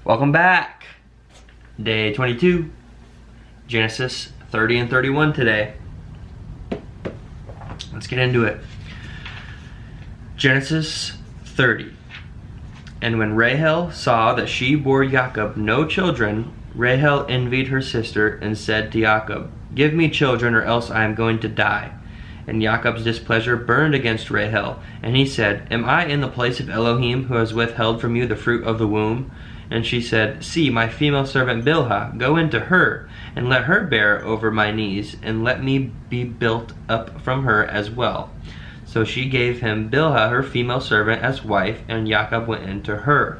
Welcome back. Day 22. Genesis 30 and 31 today. Let's get into it. Genesis 30. And when Rahel saw that she bore Jacob no children, Rahel envied her sister and said to Jacob, "Give me children, or else I am going to die." And Jacob's displeasure burned against Rahel, and he said, "Am I in the place of Elohim, who has withheld from you the fruit of the womb?" And she said, "See, my female servant Bilhah, go into her, and let her bear over my knees, and let me be built up from her as well." So she gave him Bilhah, her female servant, as wife, and Jacob went into her.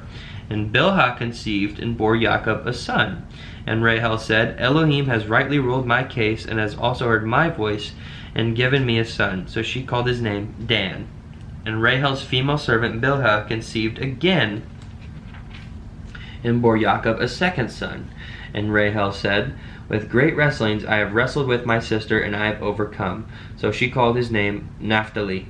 And Bilhah conceived and bore Jacob a son. And Rahel said, "Elohim has rightly ruled my case, and has also heard my voice, and given me a son." So she called his name Dan. And Rahel's female servant Bilhah conceived again, and bore Jacob a second son. And Rahel said, "With great wrestlings I have wrestled with my sister, and I have overcome." So she called his name Naphtali.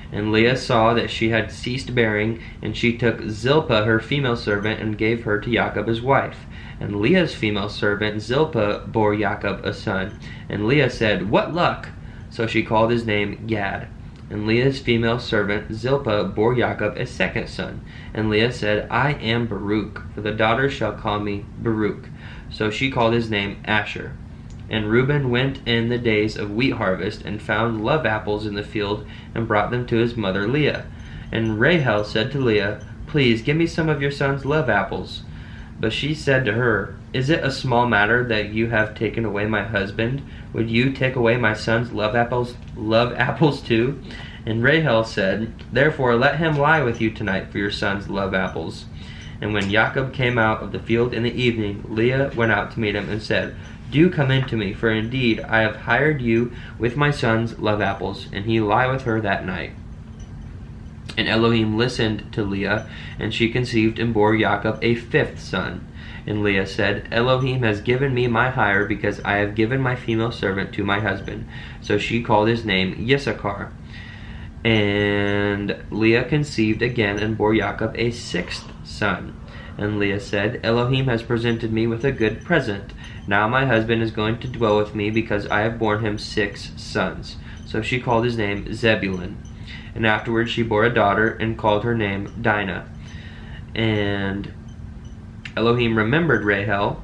And Leah saw that she had ceased bearing, and she took Zilpah her female servant, and gave her to Jacob as wife. And Leah's female servant Zilpah bore Jacob a son. And Leah said, "What luck!" So she called his name Gad. And Leah's female servant Zilpah bore Jacob a second son. And Leah said, "I am Baruch, for the daughters shall call me Baruch." So she called his name Asher. And Reuben went in the days of wheat harvest, and found love apples in the field, and brought them to his mother Leah. And Rahel said to Leah, "Please give me some of your son's love apples." But she said to her, "Is it a small matter that you have taken away my husband? Would you take away my son's love apples too?" And Rahel said, "Therefore let him lie with you tonight for your son's love apples." And when Jacob came out of the field in the evening, Leah went out to meet him and said, "Do come in to me, for indeed I have hired you with my son's love apples." And he lay with her that night. And Elohim listened to Leah, and she conceived and bore Jacob a fifth son. And Leah said, "Elohim has given me my hire, because I have given my female servant to my husband." So she called his name Issachar. And Leah conceived again and bore Jacob a sixth son. And Leah said, "Elohim has presented me with a good present. Now my husband is going to dwell with me, because I have borne him 6 sons." So she called his name Zebulun. And afterwards she bore a daughter, and called her name Dinah. And Elohim remembered Rahel,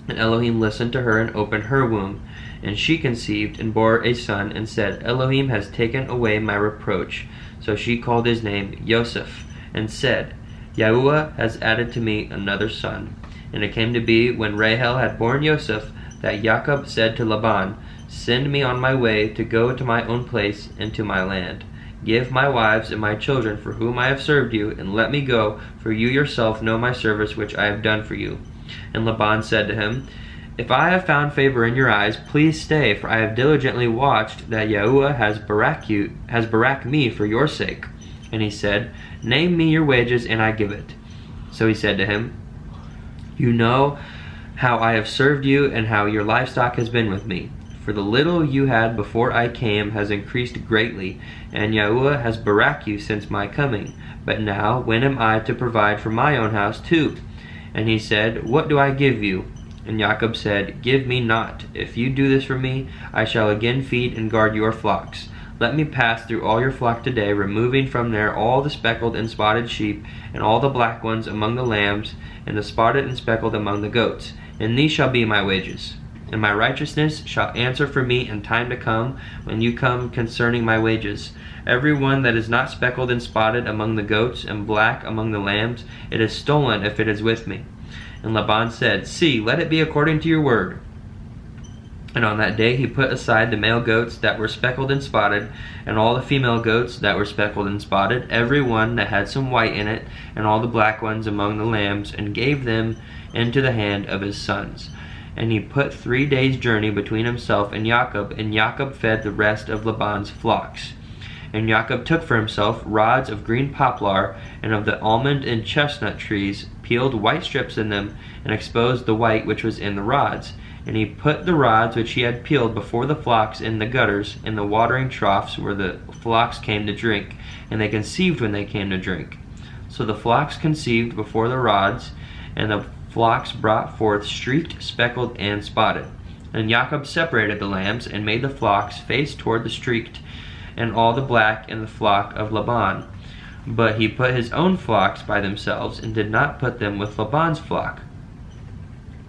and Elohim listened to her and opened her womb. And she conceived and bore a son, and said, "Elohim has taken away my reproach." So she called his name Joseph, and said, "Yahuwah has added to me another son." And it came to be, when Rahel had borne Joseph, that Jacob said to Laban, "Send me on my way to go to my own place and to my land. Give my wives and my children, for whom I have served you, and let me go, for you yourself know my service which I have done for you." And Laban said to him, "If I have found favor in your eyes, please stay, for I have diligently watched that Yahuwah has barak me for your sake." And he said, "Name me your wages, and I give it." So he said to him, "You know how I have served you, and how your livestock has been with me. For the little you had before I came has increased greatly, and Yahuwah has barak you since my coming. But now, when am I to provide for my own house too?" And he said, "What do I give you?" And Jacob said, "Give me naught. If you do this for me, I shall again feed and guard your flocks. Let me pass through all your flock today, removing from there all the speckled and spotted sheep, and all the black ones among the lambs, and the spotted and speckled among the goats. And these shall be my wages. And my righteousness shall answer for me in time to come, when you come concerning my wages. Every one that is not speckled and spotted among the goats, and black among the lambs, it is stolen if it is with me." And Laban said, "See, let it be according to your word." And on that day he put aside the male goats that were speckled and spotted, and all the female goats that were speckled and spotted, every one that had some white in it, and all the black ones among the lambs, and gave them into the hand of his sons. And he put 3 days' journey between himself and Jacob fed the rest of Laban's flocks. And Jacob took for himself rods of green poplar, and of the almond and chestnut trees, peeled white strips in them, and exposed the white which was in the rods. And he put the rods which he had peeled before the flocks in the gutters, in the watering troughs where the flocks came to drink, and they conceived when they came to drink. So the flocks conceived before the rods, and the flocks brought forth streaked, speckled, and spotted. And Jacob separated the lambs, and made the flocks face toward the streaked, and all the black in the flock of Laban. But he put his own flocks by themselves, and did not put them with Laban's flock.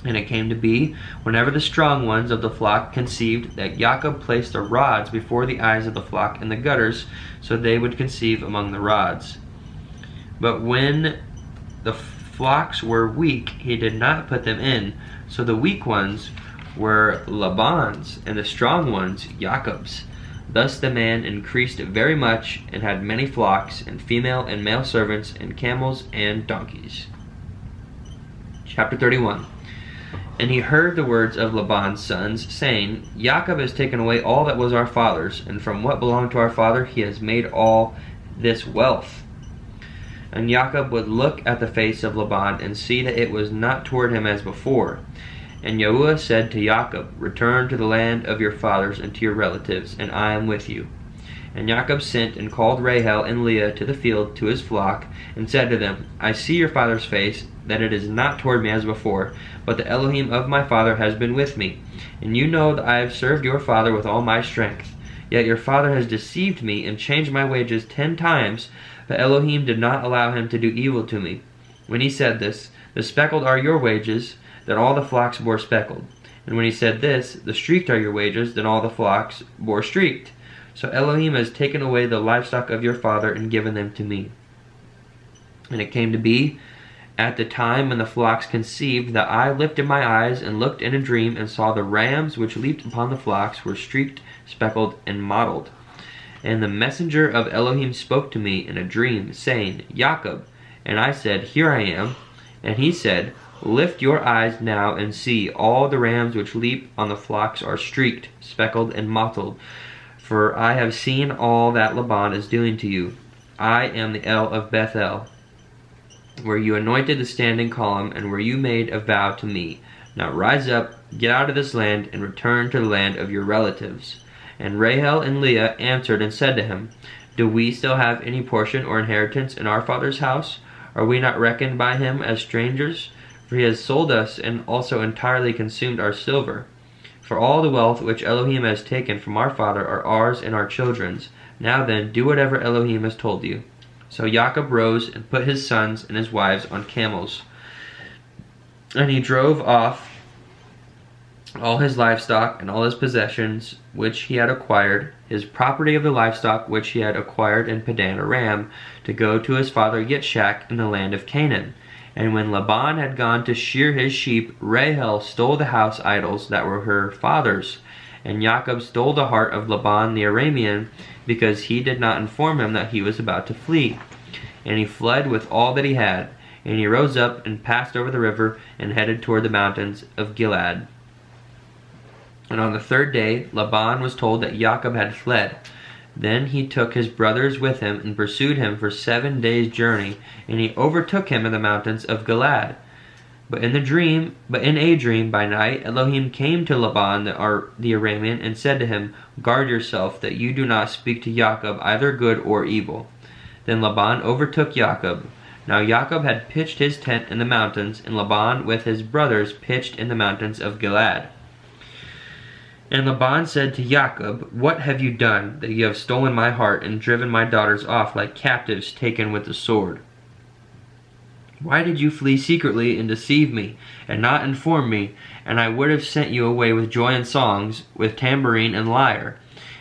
And it came to be, whenever the strong ones of the flock conceived, that Jacob placed the rods before the eyes of the flock in the gutters, so they would conceive among the rods. But when the flocks were weak, he did not put them in, so the weak ones were Laban's, and the strong ones Jacob's. Thus the man increased very much, and had many flocks, and female and male servants, and camels and donkeys. Chapter 31. And he heard the words of Laban's sons, saying, Jacob has taken away all that was our father's, and from what belonged to our father he has made all this wealth. And Jacob would look at the face of Laban, and see that it was not toward him as before. And Yahuwah said to Jacob, Return to the land of your fathers and to your relatives, and I am with you. And Jacob sent and called Rahel and Leah to the field to his flock, and said to them, I see your father's face, that it is not toward me as before, but the Elohim of my father has been with me. And you know that I have served your father with all my strength. Yet your father has deceived me, and changed my wages 10 times, but Elohim did not allow him to do evil to me. When he said this, the speckled are your wages, then all the flocks bore speckled. And when he said this, the streaked are your wages, then all the flocks bore streaked. So Elohim has taken away the livestock of your father, and given them to me. And it came to be, at the time when the flocks conceived, that I lifted my eyes, and looked in a dream, and saw the rams which leaped upon the flocks were streaked, speckled, and mottled. And the messenger of Elohim spoke to me in a dream, saying, Jacob. And I said, Here I am. And he said, Lift your eyes now, and see, all the rams which leap on the flocks are streaked, speckled, and mottled. For I have seen all that Laban is doing to you. I am the El of Bethel, where you anointed the standing column, and where you made a vow to me. Now rise up, get out of this land, and return to the land of your relatives. And Rahel and Leah answered and said to him, Do we still have any portion or inheritance in our father's house? Are we not reckoned by him as strangers? For he has sold us, and also entirely consumed our silver. For all the wealth which Elohim has taken from our father are ours and our children's. Now then, do whatever Elohim has told you. So Jacob rose and put his sons and his wives on camels. And he drove off all his livestock and all his possessions which he had acquired, his property of the livestock which he had acquired in Padan Aram, to go to his father Yitzchak in the land of Canaan. And when Laban had gone to shear his sheep, Rahel stole the house idols that were her father's. And Jacob stole the heart of Laban the Aramean, because he did not inform him that he was about to flee. And he fled with all that he had. And he rose up and passed over the river, and headed toward the mountains of Gilead. And on the 3rd day, Laban was told that Jacob had fled. Then he took his brothers with him, and pursued him for 7 days' journey, and he overtook him in the mountains of Gilead. But in a dream by night, Elohim came to Laban the Aramean, and said to him, Guard yourself, that you do not speak to Jacob either good or evil. Then Laban overtook Jacob. Now Jacob had pitched his tent in the mountains, and Laban with his brothers pitched in the mountains of Gilead. And Laban said to Jacob, What have you done, that you have stolen my heart, and driven my daughters off like captives taken with the sword? Why did you flee secretly and deceive me, and not inform me? And I would have sent you away with joy and songs, with tambourine and lyre.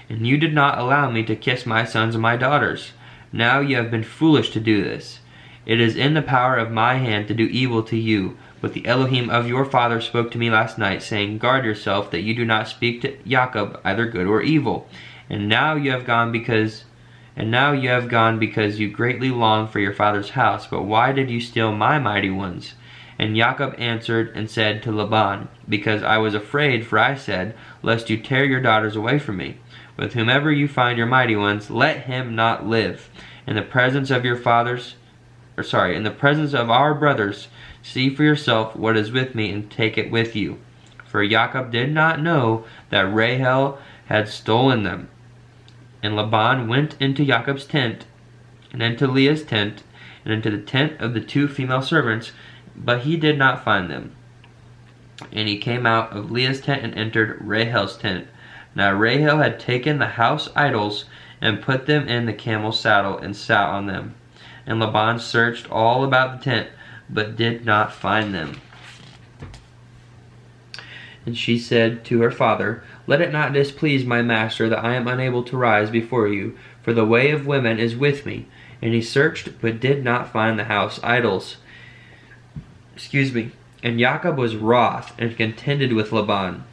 And you did not allow me to kiss my sons and my daughters. Now you have been foolish to do this. It is in the power of my hand to do evil to you. But the Elohim of your father spoke to me last night, saying, Guard yourself, that you do not speak to Jacob either good or evil. And now you have gone because you greatly long for your father's house. But why did you steal my mighty ones? And Jacob answered and said to Laban, Because I was afraid, for I said, Lest you tear your daughters away from me. With whomever you find your mighty ones, let him not live. In the presence of in the presence of our brothers, see for yourself what is with me, and take it with you. For Jacob did not know that Rahel had stolen them. And Laban went into Jacob's tent, and into Leah's tent, and into the tent of the 2 female servants, but he did not find them. And he came out of Leah's tent and entered Rahel's tent. Now Rahel had taken the house idols and put them in the camel's saddle and sat on them. And Laban searched all about the tent, but did not find them. And she said to her father, "Let it not displease my master that I am unable to rise before you, for the way of women is with me." And he searched, but did not find the house idols. And Jacob was wroth and contended with Laban.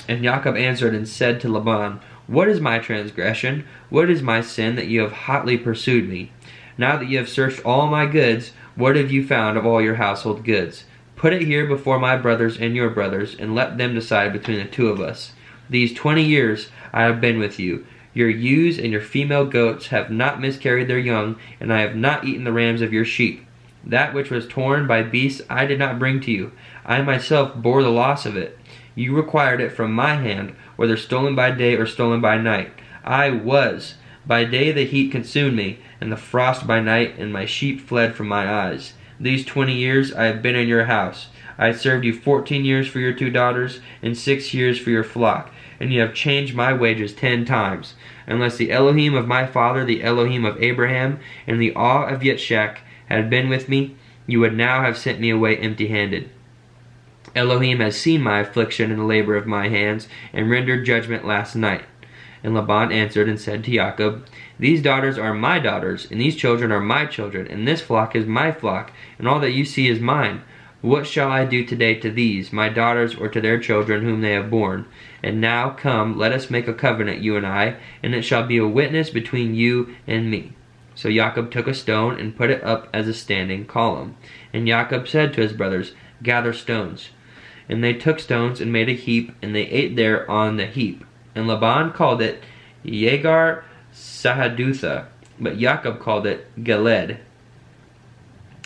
And Jacob answered and said to Laban, "What is my transgression? What is my sin that you have hotly pursued me? Now that you have searched all my goods, what have you found of all your household goods? Put it here before my brothers and your brothers, and let them decide between the 2 of us. These 20 years I have been with you. Your ewes and your female goats have not miscarried their young, and I have not eaten the rams of your sheep. That which was torn by beasts I did not bring to you. I myself bore the loss of it. You required it from my hand, whether stolen by day or stolen by night. I was. By day the heat consumed me, and the frost by night, and my sheep fled from my eyes. These 20 years I have been in your house. I served you 14 years for your 2 daughters, and 6 years for your flock, and you have changed my wages 10 times. Unless the Elohim of my father, the Elohim of Abraham, and the awe of Yitzchak had been with me, you would now have sent me away empty-handed. Elohim has seen my affliction and the labor of my hands, and rendered judgment last night." And Laban answered and said to Jacob, "These daughters are my daughters, and these children are my children, and this flock is my flock, and all that you see is mine. What shall I do today to these, my daughters, or to their children whom they have borne? And now come, let us make a covenant, you and I, and it shall be a witness between you and me." So Jacob took a stone and put it up as a standing column. And Jacob said to his brothers, "Gather stones." And they took stones and made a heap, and they ate there on the heap. And Laban called it Yegar Sahadutha, but Jacob called it Galed.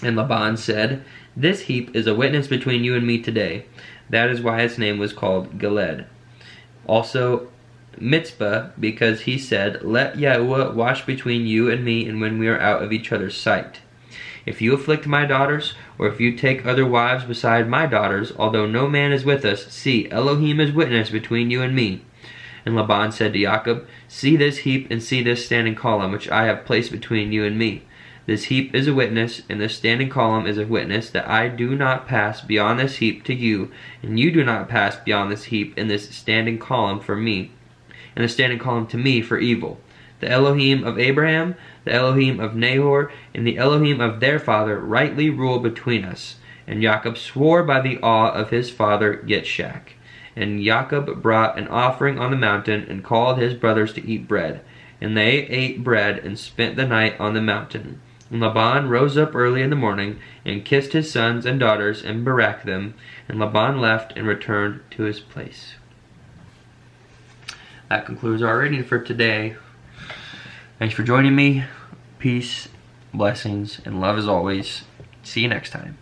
And Laban said, "This heap is a witness between you and me today." That is why its name was called Galed. Also Mitzpah, because he said, "Let Yahuwah watch between you and me, and when we are out of each other's sight. If you afflict my daughters, or if you take other wives beside my daughters, although no man is with us, see, Elohim is witness between you and me." And Laban said to Jacob, "See this heap and see this standing column which I have placed between you and me. This heap is a witness, and this standing column is a witness that I do not pass beyond this heap to you, and you do not pass beyond this heap and this standing column for me, and the standing column to me for evil. The Elohim of Abraham, the Elohim of Nahor, and the Elohim of their father rightly rule between us." And Jacob swore by the awe of his father Yitzchak. And Jacob brought an offering on the mountain, and called his brothers to eat bread. And they ate bread, and spent the night on the mountain. And Laban rose up early in the morning, and kissed his sons and daughters, and baraked them. And Laban left, and returned to his place. That concludes our reading for today. Thanks for joining me. Peace, blessings, and love as always. See you next time.